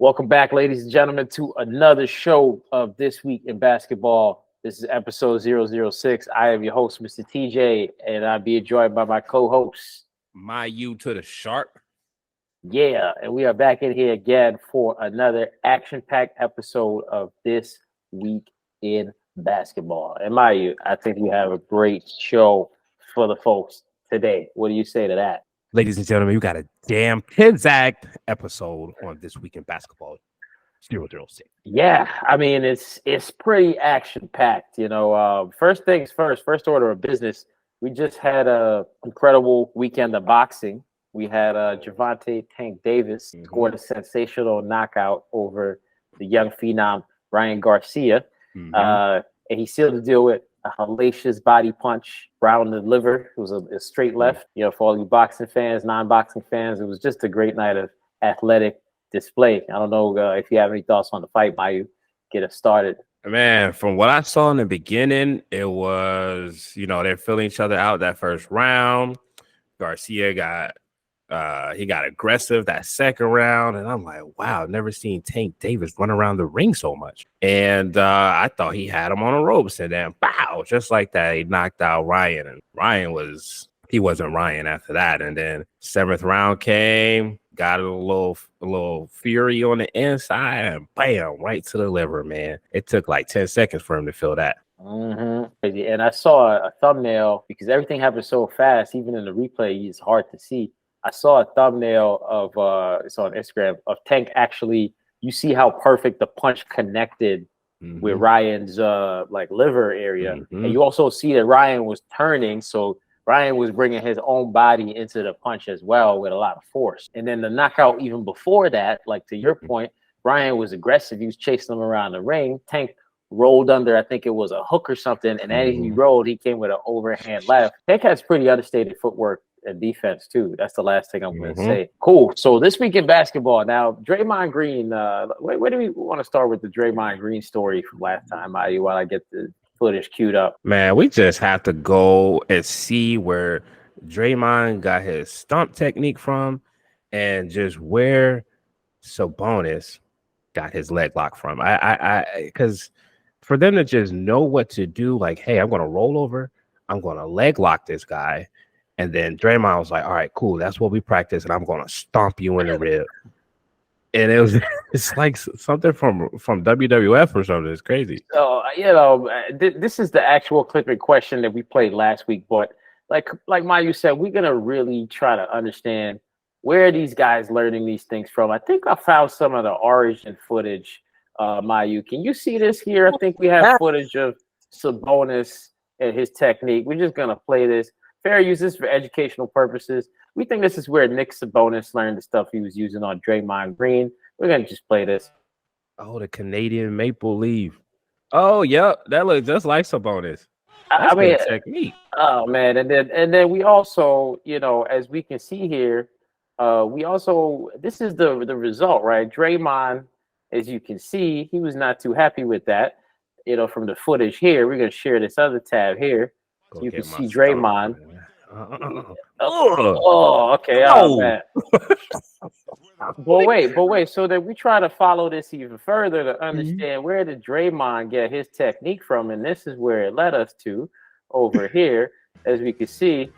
Welcome back, ladies and gentlemen, to another show of This Week in Basketball. This is episode 006. I am your host, Mr. TJ, and I'll be joined by my co-host, My U to the sharp. Yeah, and we are back in here again for another action-packed episode of This Week in Basketball. And Mayu, I think we have a great show for the folks today. What do you say to that? Ladies and gentlemen, we got a damn exact episode on This Week in Basketball 006. Yeah, I mean, it's pretty action-packed. First things first, first order of business, we just had an incredible weekend of boxing. We had Gervonta Tank Davis scored a sensational knockout over the young phenom Ryan Garcia. And he sealed the deal with a hellacious body punch around the liver. It was a straight left. For all you boxing fans, non-boxing fans, it was just a great night of athletic display. I don't know if you have any thoughts on the fight, Mayu. Get us started. Man, from what I saw in the beginning, it was, they're filling each other out that first round. Garcia got aggressive that second round, and I'm like, wow, I've never seen Tank Davis run around the ring so much. And I thought he had him on the ropes, and then pow, just like that, he knocked out Ryan. And he wasn't Ryan after that. And then seventh round came, got a little fury on the inside, and bam, right to the liver, man. It took like 10 seconds for him to feel that. And I saw a thumbnail because everything happened so fast, even in the replay, it's hard to see. I saw a thumbnail of it's on Instagram of Tank actually. You see how perfect the punch connected with Ryan's liver area, and you also see that Ryan was turning, so Ryan was bringing his own body into the punch as well with a lot of force. And then the knockout even before that, like to your point, Ryan was aggressive. He was chasing him around the ring. Tank rolled under, I think it was a hook or something, and as he rolled, he came with an overhand left. Tank has pretty understated footwork and defense too. That's the last thing I'm going to say. Cool. So this week in basketball, now Draymond Green. Where do we want to start with the Draymond Green story from last time? While I get the footage queued up. Man, we just have to go and see where Draymond got his stomp technique from, and just where Sabonis got his leg lock from. Because for them to just know what to do, like, hey, I'm going to roll over, I'm going to leg lock this guy. And then Draymond was like, all right, cool. That's what we practice. And I'm going to stomp you in the rib. And it's like something from WWF or something. It's crazy. So, this is the actual clipping question that we played last week. But like Mayu said, we're going to really try to understand where are these guys learning these things from. I think I found some of the origin footage, Mayu. Can you see this here? I think we have footage of Sabonis and his technique. We're just going to play this. Fair use this for educational purposes. We think this is where Nick Sabonis learned the stuff he was using on Draymond Green. We're going to just play this. Oh, the Canadian maple leaf. Oh, yep. That looks just like Sabonis. That's good technique. Oh, man. And then we also, as we can see here, this is the result, right? Draymond, as you can see, he was not too happy with that. From the footage here, we're going to share this other tab here. You can see Draymond. Oh, okay. Oh, man. But wait. So that we try to follow this even further to understand where did Draymond get his technique from, and this is where it led us to over here. As we can see,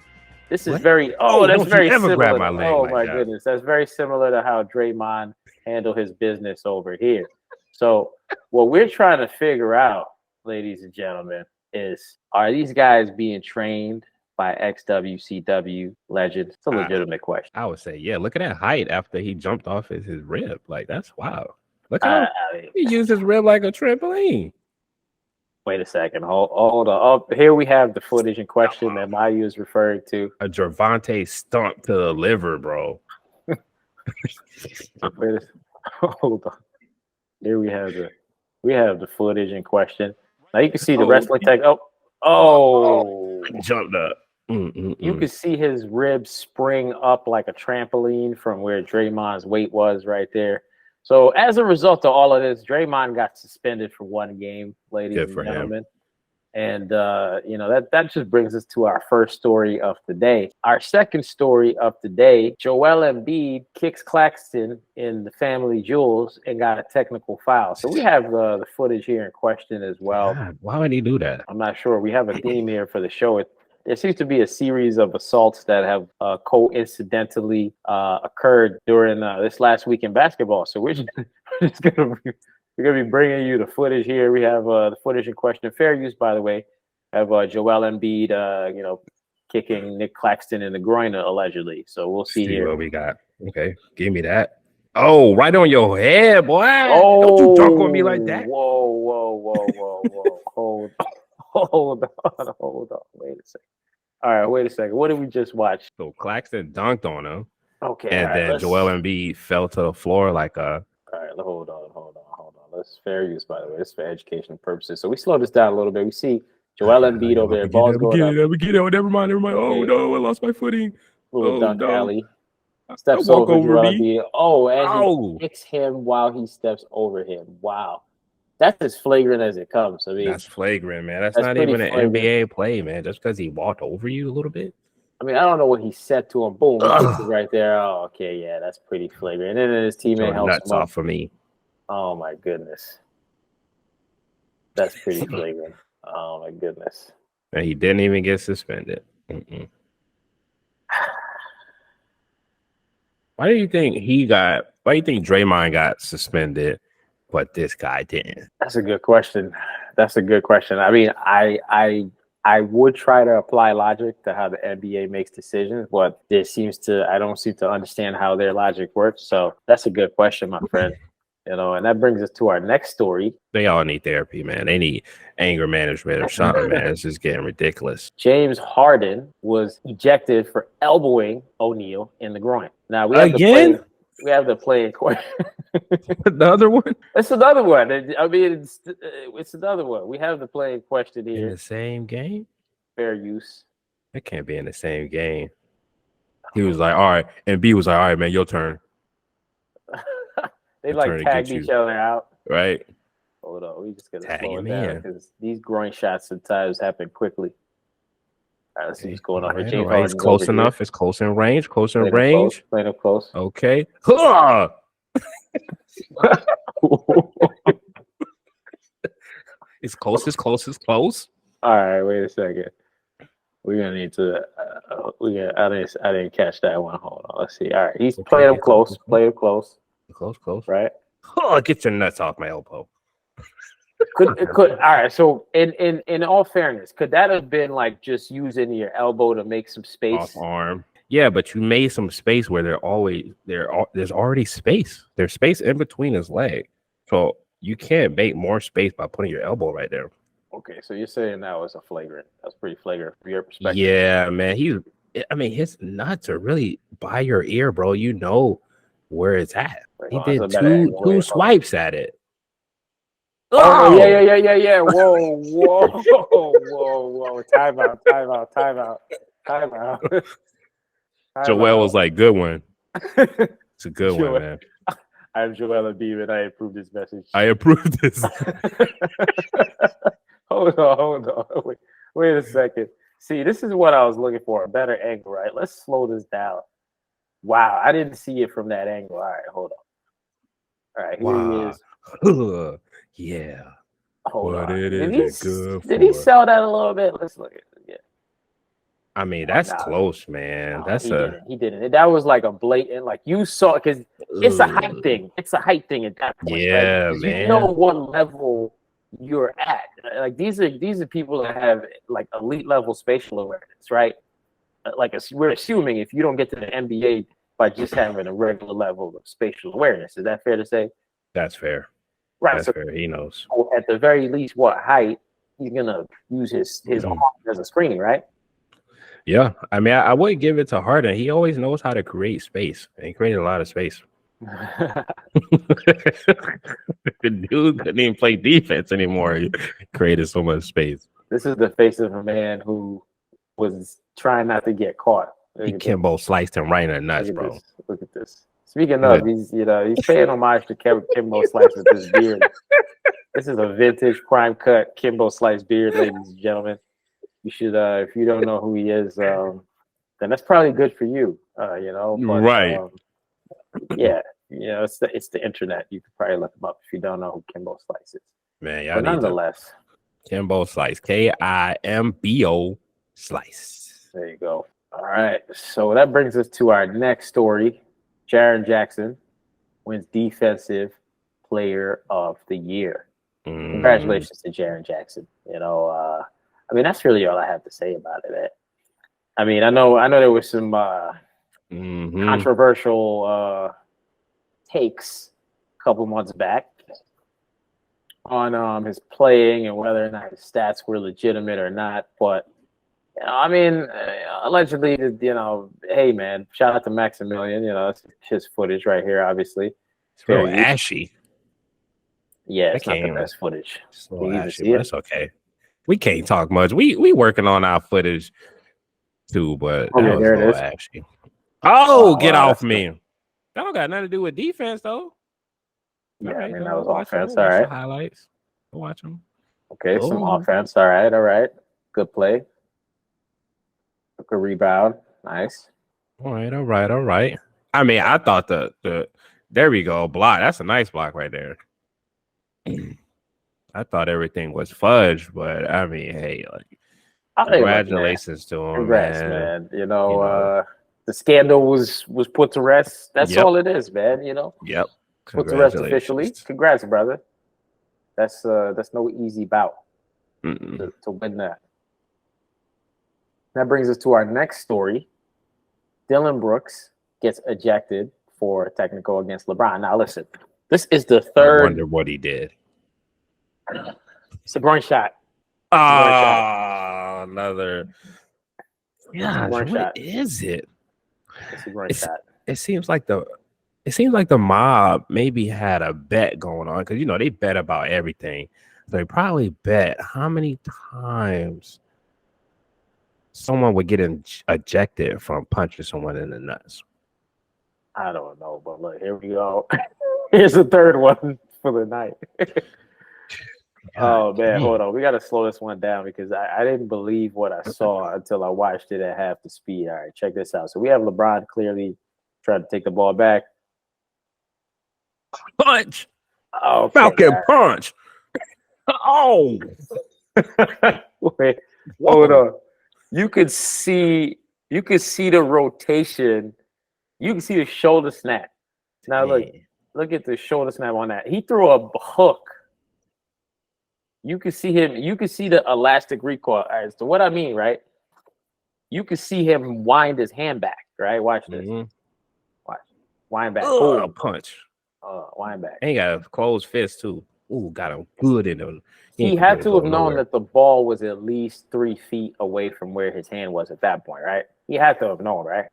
this is very. Oh, that's very similar. My goodness, that's very similar to how Draymond handled his business over here. So what we're trying to figure out, ladies and gentlemen, is are these guys being trained by ex-WCW legends? It's a legitimate question. I would say, yeah. Look at that height after he jumped off his rib. Like, that's wild. Look how he used his rib like a trampoline. Wait a second. Hold on. Oh, here we have the footage in question that Mayu is referring to. A Gervonta stomp to the liver, bro. Hold on. Here we have the footage in question. Now you can see the wrestling tech. Jumped up. You can see his ribs spring up like a trampoline from where Draymond's weight was right there. So as a result of all of this, Draymond got suspended for one game, ladies and gentlemen. And that just brings us to our first story of the day. Our second story of the day: Joel Embiid kicks Claxton in the family jewels and got a technical foul. So we have the footage here in question as well. God, why would he do that? I'm not sure. We have a theme here for the show. There seems to be a series of assaults that have coincidentally occurred during this last week in basketball. So we're just gonna be bringing you the footage here. We have the footage in question. Fair use, by the way. Have Joel Embiid, kicking Nick Claxton in the groin allegedly. So we'll see here what we got. Okay, give me that. Oh, right on your head, boy. Oh, don't you dunk on me like that. Whoa. Hold on. Wait a second. All right, wait a second. What did we just watch? So Claxton dunked on him. Okay. And then Joel Embiid fell to the floor like a. All right, hold on. Let's fair use, by the way. This is for education purposes. So we slow this down a little bit. We see Joel Embiid over there. Ball's going up. Never mind. Oh, no, I lost my footing. Little dunk alley. Steps over Joel Embiid. Oh, and he kicks him while he steps over him. Wow. That's as flagrant as it comes. I mean, that's flagrant, man. That's not even an NBA play, man. Just because he walked over you a little bit. I mean, I don't know what he said to him. Boom, he kicks it right there. Oh, okay, yeah, that's pretty flagrant. And then his teammate helps him off for me. Oh my goodness, that's pretty flagrant. Oh my goodness. And he didn't even get suspended. Mm-mm. Why do you think Draymond got suspended, but this guy didn't? That's a good question. I mean, I would try to apply logic to how the NBA makes decisions, but I don't seem to understand how their logic works. So that's a good question, my friend. And that brings us to our next story. They all need therapy, man. They need anger management or something, man. It's just getting ridiculous. James Harden was ejected for elbowing O'Neal in the groin. Now we have the play in question. The other one? It's another one. I mean, it's another one. We have the play in question here. In the same game? Fair use. It can't be in the same game. He was like, all right. And B was like, all right, man, your turn. They tagged each other out. Right. Hold on. We just got to slow it down because these groin shots sometimes happen quickly. All right, let's see what's going on. Right. It's close enough. It's close in range. Playing up close. Okay. It's close. All right, wait a second. We're gonna need to. I didn't catch that one. Hold on. Let's see. All right, he's playing up close. Close. Right. Oh, get your nuts off my elbow. Could all right. So in all fairness, could that have been just using your elbow to make some space? Off arm. Yeah, but you made some space where there's already space. There's space in between his leg, so you can't make more space by putting your elbow right there. Okay, so you're saying that was that's pretty flagrant from your perspective. Yeah, man. His nuts are really by your ear, bro. You know where it's at. He did two swipes at it. Oh, yeah. Whoa. Time out. Joel was like, good one. It's a good one, man. I'm Joel Embiid, and I approve this message. I approve this. Hold on. Wait a second. See, this is what I was looking for, a better angle, right? Let's slow this down. Wow, I didn't see it from that angle. All right, hold on. All right, here he is. Yeah. Hold on. Did he sell that a little bit? Let's look at it. Yeah. I mean, that's close, man. He didn't. That was like a blatant, you saw, because it's a height thing. It's a height thing at that point. Yeah, right? man. You know what level you're at. These are people that have elite level spatial awareness, right? We're assuming if you don't get to the NBA by just having a regular level of spatial awareness. Is that fair to say? That's fair. Right. That's fair. He knows. So at the very least, what height he's gonna use his arm as a screening, right? Yeah. I mean, I would give it to Harden. He always knows how to create space, and he created a lot of space. The dude couldn't even play defense anymore. He created so much space. This is the face of a man who was trying not to get caught. He Kimbo sliced him right in the nuts, bro. Look at this. Speaking of, he's paying homage to Kimbo Slice with his beard. This is a vintage prime cut Kimbo Slice beard, ladies and gentlemen. You should, if you don't know who he is, then that's probably good for you, But Right. yeah, it's the internet. You could probably look him up if you don't know who Kimbo Slice is. Man, y'all But need nonetheless, Kimbo Slice, Kimbo Slice. there you go. All right, so that brings us to our next story. Jaren Jackson wins Defensive Player of the Year. Congratulations to Jaren Jackson. That's really all I have to say about it. I mean, I know there was some controversial takes a couple months back on his playing and whether or not his stats were legitimate or not. But allegedly, hey man, shout out to Maximilian. It's his footage right here, obviously. It's real ashy. Yeah, it's not the best footage. It's a little ashy, but it's okay. We can't talk much. We working on our footage too, but that was there a little it is. ashy. Oh, get off me. That don't got nothing to do with defense, though. Yeah, right, that was offense. All right. Highlights. We'll watch them. Okay, some offense. All right. Good play. Good rebound. Nice. All right. I mean, I thought there we go. Block. That's a nice block right there. I thought everything was fudge, but I mean, hey, congratulations to him. Congrats, man. The scandal was put to rest. That's all it is, man. Yep. Put to rest officially. Congrats, brother. That's no easy bout to win that. That brings us to our next story. Dillon Brooks gets ejected for technical against LeBron. Now, listen, this is the third. I wonder what he did. It's a groin shot. Another. Yeah, what is it? It's a groin shot. It seems like the mob maybe had a bet going on because they bet about everything. So they probably bet how many times someone would get ejected from punching someone in the nuts. I don't know, but look, here we go. Here's the third one for the night. Oh man, hold on. We got to slow this one down because I didn't believe what I saw until I watched it at half the speed. All right, check this out. So we have LeBron clearly trying to take the ball back. Punch. Oh, Falcon punch. Oh. Wait, hold on. You could see the rotation. You can see the shoulder snap. Now look at the shoulder snap on that. He threw a hook. You can see him. You can see the elastic recoil. All right, so what I mean, right? You can see him wind his hand back. Right? Watch this. Watch. Wind back. A punch. Wind back. And he got a closed fist too. Ooh, got him good in him. He had to have known that the ball was at least 3 feet away from where his hand was at that point, right? He had to have known, right?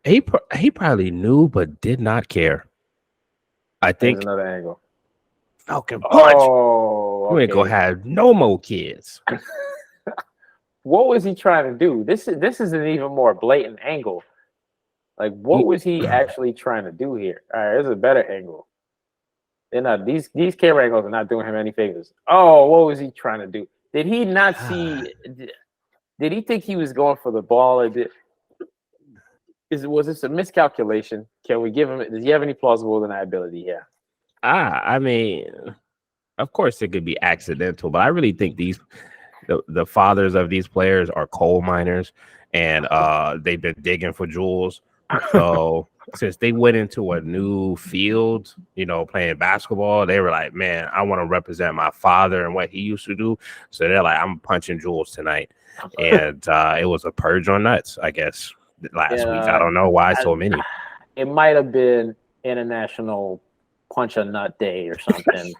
He probably knew, but did not care. I think. There's another angle. Falcon punch. Oh, okay. You ain't gonna have no more kids. What was he trying to do? This is an even more blatant angle. Like, what was he actually trying to do here? All right, there's a better angle. They're not these camera angles are not doing him any favors. Oh, what was he trying to do? Did he not see? Did he think he was going for the ball? Or was this a miscalculation? Can we give him? Does he have any plausible deniability here? I mean, of course it could be accidental, but I really think the fathers of these players are coal miners, and they've been digging for jewels. So since they went into a new field, playing basketball, they were like, man, I want to represent my father and what he used to do. So they're like, I'm punching jewels tonight. And it was a purge on nuts, I guess, last week. I don't know why so many. It might have been International Punch a Nut Day or something.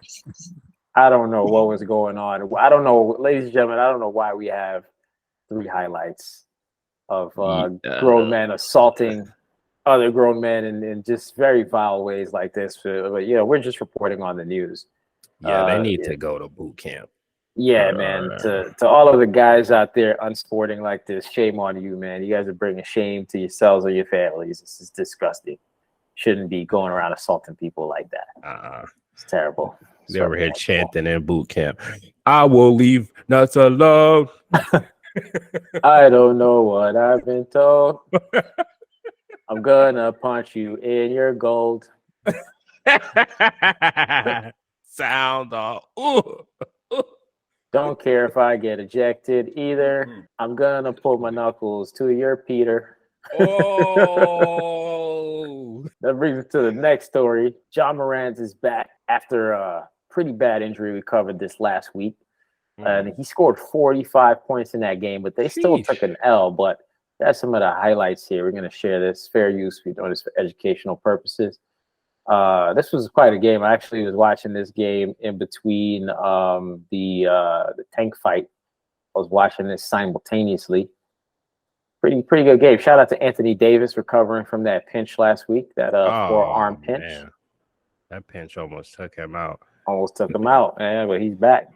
I don't know what was going on. I don't know, ladies and gentlemen, I don't know why we have 3 highlights of grown men assaulting other grown men in just very vile ways like this. But we're just reporting on the news. Yeah, they need to go to boot camp. Yeah, man. To all of the guys out there unsporting like this, shame on you, man. You guys are bringing shame to yourselves or your families. This is disgusting. Shouldn't be going around assaulting people like that. It's terrible. They were here chanting in boot camp. I will leave nuts alone. I don't know what I've been told. I'm gonna punch you in your gold. Sound off. Ooh. Don't care if I get ejected either. I'm gonna pull my knuckles to your Peter. Oh, that brings us to the next story. Ja Morant is back after a pretty bad injury we covered this last week. And he scored 45 points in that game, but they still took an L. But that's some of the highlights here. We're going to share this. Fair use. We're doing this for educational purposes. This was quite a game. I actually was watching this game in between the tank fight. I was watching this simultaneously. Pretty good game. Shout out to Anthony Davis recovering from that pinch last week, that forearm pinch. Man. That pinch almost took him out. Man, but he's back.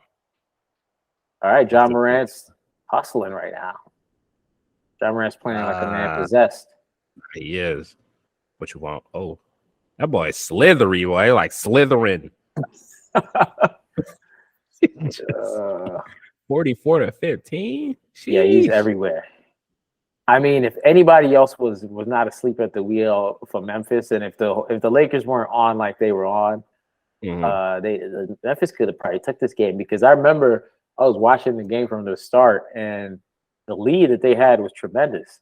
All right, Ja Morant's hustling right now. Ja Morant's playing like a man possessed. He is. What you want? Oh, that boy is slithery, boy. Like slithering. 44 to 15. Yeah, he's everywhere. I mean, if anybody else was not asleep at the wheel for Memphis, and if the Lakers weren't on like they were on, Memphis could have probably took this game, because I remember I was watching the game from the start, and the lead that they had was tremendous,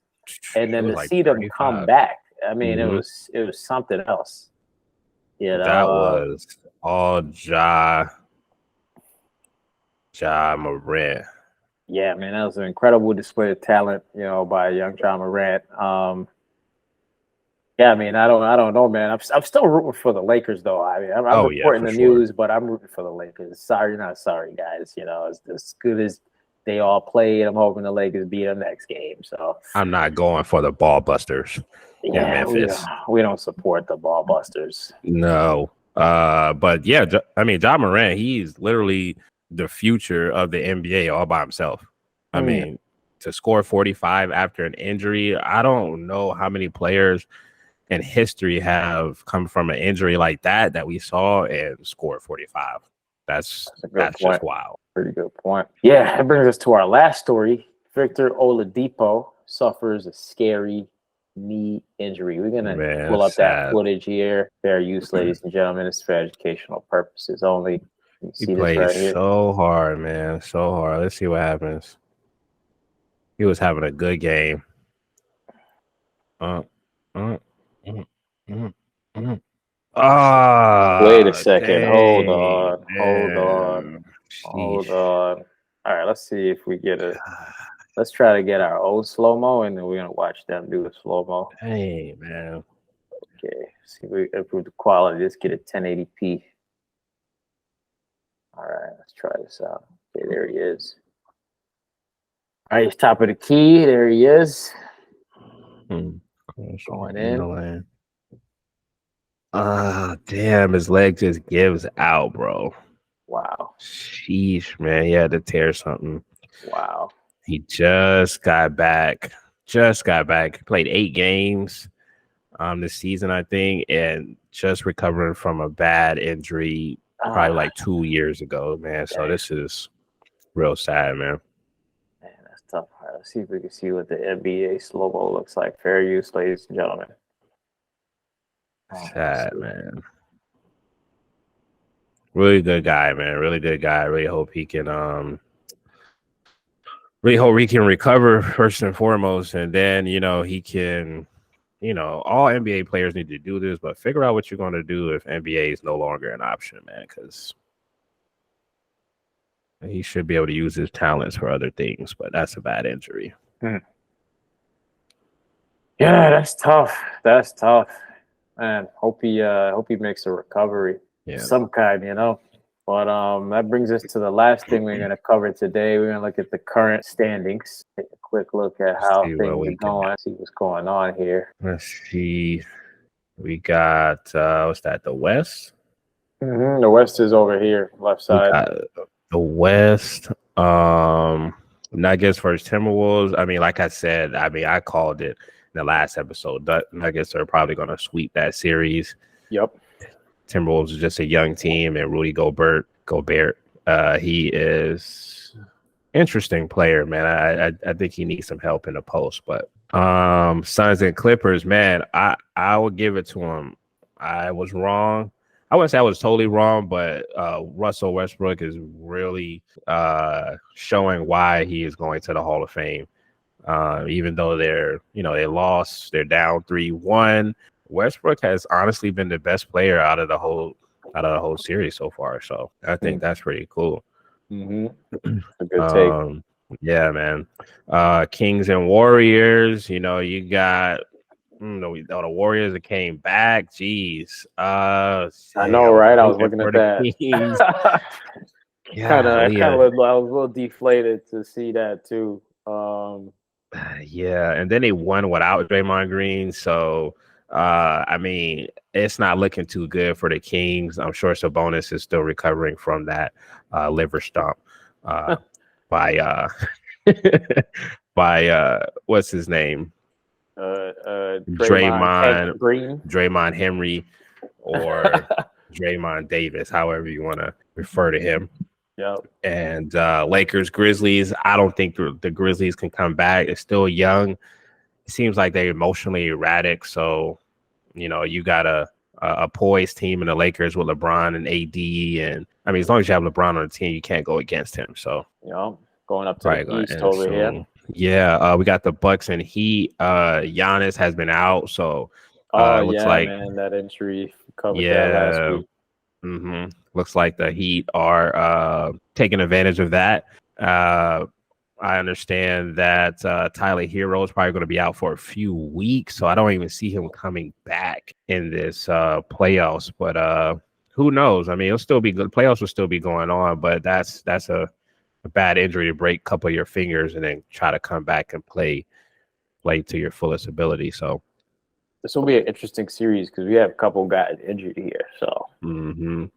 and then to see them come back, I mean, it was something else. You know, that was all Ja Morant. Yeah, man, that was an incredible display of talent, by young Ja Morant. Yeah, I mean, I don't know, man. I'm still rooting for the Lakers, though. I mean, I'm reporting the news, but I'm rooting for the Lakers. Sorry, not sorry, guys. As good as they all played, I'm hoping the Lakers beat them next game. So I'm not going for the ball busters. Yeah, Memphis. We don't support the ball busters. No, but yeah, I mean, Ja Morant, he's literally the future of the NBA all by himself. I mean, to score 45 after an injury, I don't know how many players in history have come from an injury like that we saw and scored 45. That's just wild. Pretty good point. Yeah, that brings us to our last story. Victor Oladipo suffers a scary knee injury. We're going to pull up that footage here. Fair use, ladies and gentlemen. It's for educational purposes only. He played so hard, man. So hard. Let's see what happens. He was having a good game. Wait a second. Dang, Hold on. All right, let's see if we get it. Let's try to get our old slow-mo, and then we're going to watch them do the slow-mo. Hey, man. Okay. See if we improve the quality. Let's get it 1080p. All right, let's try this out. Okay, there he is. All right, he's top of the key. There he is. Going in. Damn, his leg just gives out, bro. Wow. Sheesh, man. He had to tear something. Wow. He just got back. Played 8 games this season, I think, and just recovering from a bad injury probably like 2 years ago, man. So this is real sad, man. Man, that's tough. All right, let's see if we can see what the NBA slow-mo looks like. Fair use, ladies and gentlemen. Sad, man. Really good guy, man. Really good guy. Really hope he can recover first and foremost, and then he can, all NBA players need to do this, but figure out what you're going to do if NBA is no longer an option, man, because he should be able to use his talents for other things, but that's a bad injury. Yeah, that's tough. Man, hope he makes a recovery of some kind, But that brings us to the last thing we're going to cover today. We're going to look at the current standings. Take a quick look at how things are going. See what's going on here. Let's see. We got what's that? The West. The West is over here, left side. The West. Nuggets versus Timberwolves. I mean, like I said, I called it in the last episode. Nuggets are probably going to sweep that series. Yep. Timberwolves is just a young team, and Rudy Gobert, he is interesting player, man. I think he needs some help in the post, but Suns and Clippers, man, I would give it to him. I was wrong. I wouldn't say I was totally wrong, but Russell Westbrook is really showing why he is going to the Hall of Fame. Even though they lost, they're down 3-1. Westbrook has honestly been the best player out of the whole series so far. So I think that's pretty cool. Mm-hmm. A good take. Yeah, man. Kings and Warriors. You got the Warriors that came back. Jeez. I know, right? I was looking at that. I was a little deflated to see that too. Yeah, and then they won without Draymond Green, so I mean, it's not looking too good for the Kings. I'm sure Sabonis is still recovering from that liver stomp by what's his name? Draymond Henry, or Draymond Davis, however you want to refer to him. Yep. And Lakers, Grizzlies. I don't think the Grizzlies can come back. It's still young. It seems like they're emotionally erratic. So, you got a poised team in the Lakers with LeBron and AD. And I mean, as long as you have LeBron on the team, you can't go against him. So, going up to the East over here. Yeah, we got the Bucks and Heat. Giannis has been out. So, looks like, man, that injury covered that last week. Mm-hmm. Looks like the Heat are taking advantage of that. I understand that Tyler Hero is probably going to be out for a few weeks, so I don't even see him coming back in this playoffs. But who knows? I mean, it'll still be good. Playoffs will still be going on, but that's a bad injury to break a couple of your fingers and then try to come back and play to your fullest ability. So this will be an interesting series because we have a couple guys injured here. So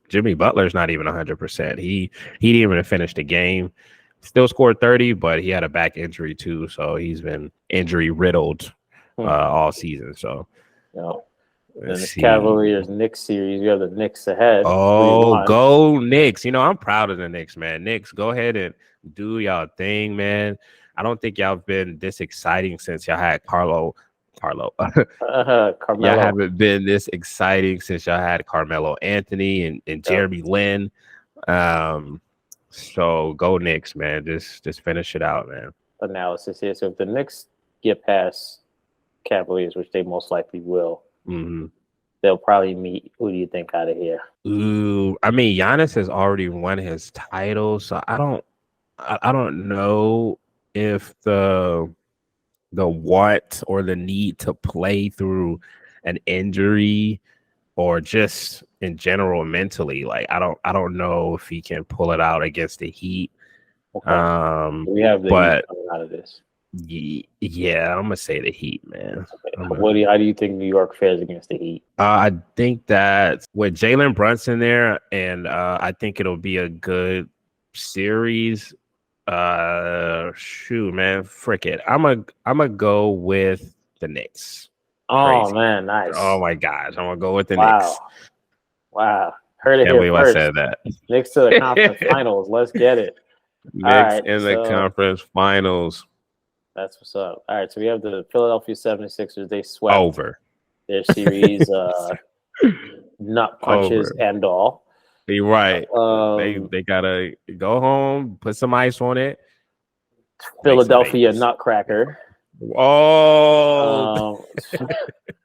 Jimmy Butler's not even 100%. He didn't even finish the game. Still scored 30, but he had a back injury too. So he's been injury riddled all season. So then the Cavaliers Knicks series, we have the Knicks ahead. Oh, go Knicks. I'm proud of the Knicks, man. Knicks, go ahead and do y'all thing, man. I don't think y'all been this exciting since y'all had Carmelo. Y'all haven't been this exciting since y'all had Carmelo Anthony and Jeremy Lin. So go Knicks, man. Just finish it out, man. Analysis here. So if the Knicks get past Cavaliers, which they most likely will, they'll probably meet. Who do you think out of here? Ooh, I mean, Giannis has already won his title, so I don't know if the want or the need to play through an injury or just in general mentally, like I don't know if he can pull it out against the Heat. Okay. We have the Heat coming out of this. Yeah, I'm gonna say the Heat, man. Okay. How do you think New York fares against the Heat? I think that with Jalen Brunson there, and I think it'll be a good series. Shoot, man, frick it. I'm gonna go with the Knicks. Oh man, nice. Oh my gosh, I'm gonna go with the Knicks. Wow, heard it here first. I said that. Knicks to the conference finals. Let's get it. Knicks in the conference finals. That's what's up. All right, so we have the Philadelphia 76ers. They swept over their series, nut punches and all. You're right. They gotta go home, put some ice on it. Philadelphia Nutcracker. Oh.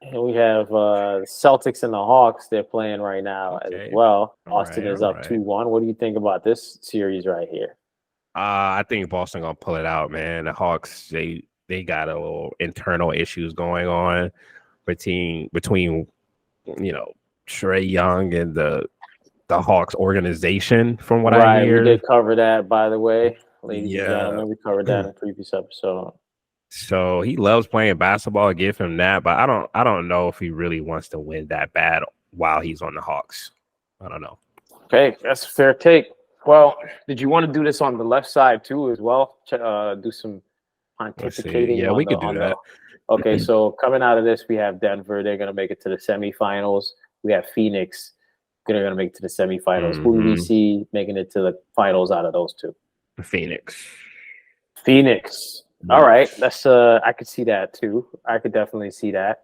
And we have Celtics and the Hawks. They're playing right now as well. Austin is up 2-1. What do you think about this series right here? I think Boston gonna pull it out, man. The Hawks, they got a little internal issues going on between Trae Young and the Hawks organization, from what I hear. We did cover that, by the way, ladies and gentlemen. We covered that in a previous episode. So he loves playing basketball. Give him that, but I don't know if he really wants to win that bad while he's on the Hawks. I don't know. Okay, that's a fair take. Well, did you want to do this on the left side too as well? Do some pontificating? Yeah, we could do that. Okay, so coming out of this, we have Denver. They're going to make it to the semifinals. We have Phoenix They're going to make it to the semifinals. Who do we see making it to the finals out of those two? Phoenix. All right, that's I could see that too. I could definitely see that.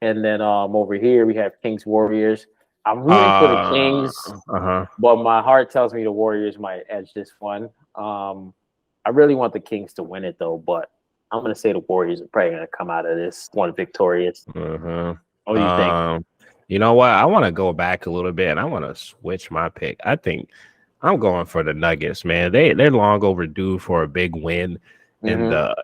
And then over here we have Kings Warriors. I'm rooting for the Kings, but my heart tells me the Warriors might edge this one. I really want the Kings to win it though, but I'm gonna say the Warriors are probably gonna come out of this one victorious. What do you think? You know what? I want to go back a little bit and I want to switch my pick. I think I'm going for the Nuggets, man. They're long overdue for a big win in the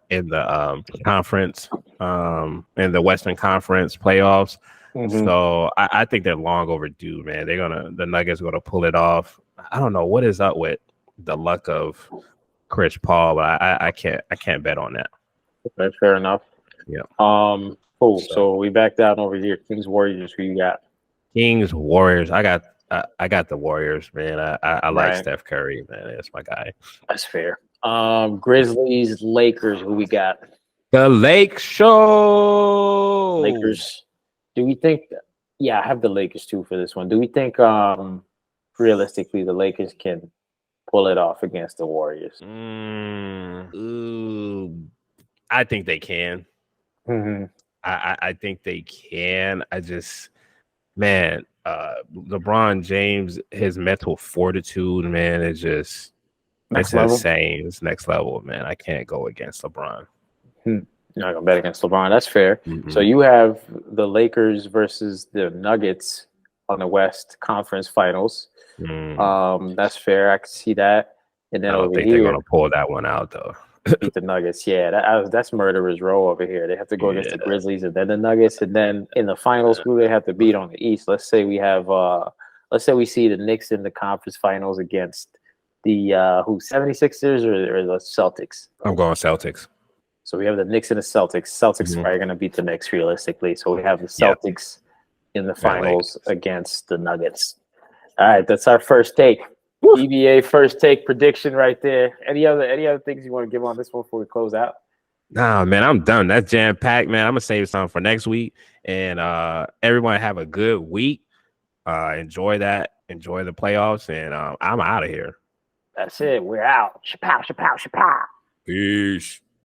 conference, in the Western Conference playoffs. So I think they're long overdue, man. The Nuggets are gonna pull it off. I don't know what is up with the luck of Chris Paul, but I can't bet on that. Okay, fair enough. Yeah. Cool. So we back down over here. Kings Warriors. Who you got? Kings Warriors. I got the Warriors, man. I like Steph Curry, man. That's my guy. That's fair. Grizzlies, Lakers. Who we got? The Lake Show. Lakers. Do we think? Yeah, I have the Lakers too for this one. Do we think realistically the Lakers can pull it off against the Warriors? I think they can. I think they can. Man, LeBron James, his mental fortitude, man, is just insane. It's next level, man. I can't go against LeBron. You're not gonna bet against LeBron. That's fair. So you have the Lakers versus the Nuggets on the West Conference Finals. That's fair. I can see that. And then I don't think they're gonna pull that one out though. Beat the Nuggets. Yeah, that's murderer's row over here. They have to go against the Grizzlies and then the Nuggets, and then in the finals, who they have to beat on the East. Let's say we see the Knicks in the conference finals against the 76ers or the Celtics. I'm going Celtics. So we have the Knicks and the Celtics. Celtics are probably going to beat the Knicks realistically. So we have the Celtics in the finals against the Nuggets. All right, that's our first take. EBA first take prediction right there. Any other things you want to give on this one before we close out? Nah, man, I'm done. That's jam packed, man. I'm gonna save something for next week, and everyone have a good week. Enjoy that. Enjoy the playoffs, and I'm out of here. That's it. We're out. Chapow, chapow, chapow. Peace.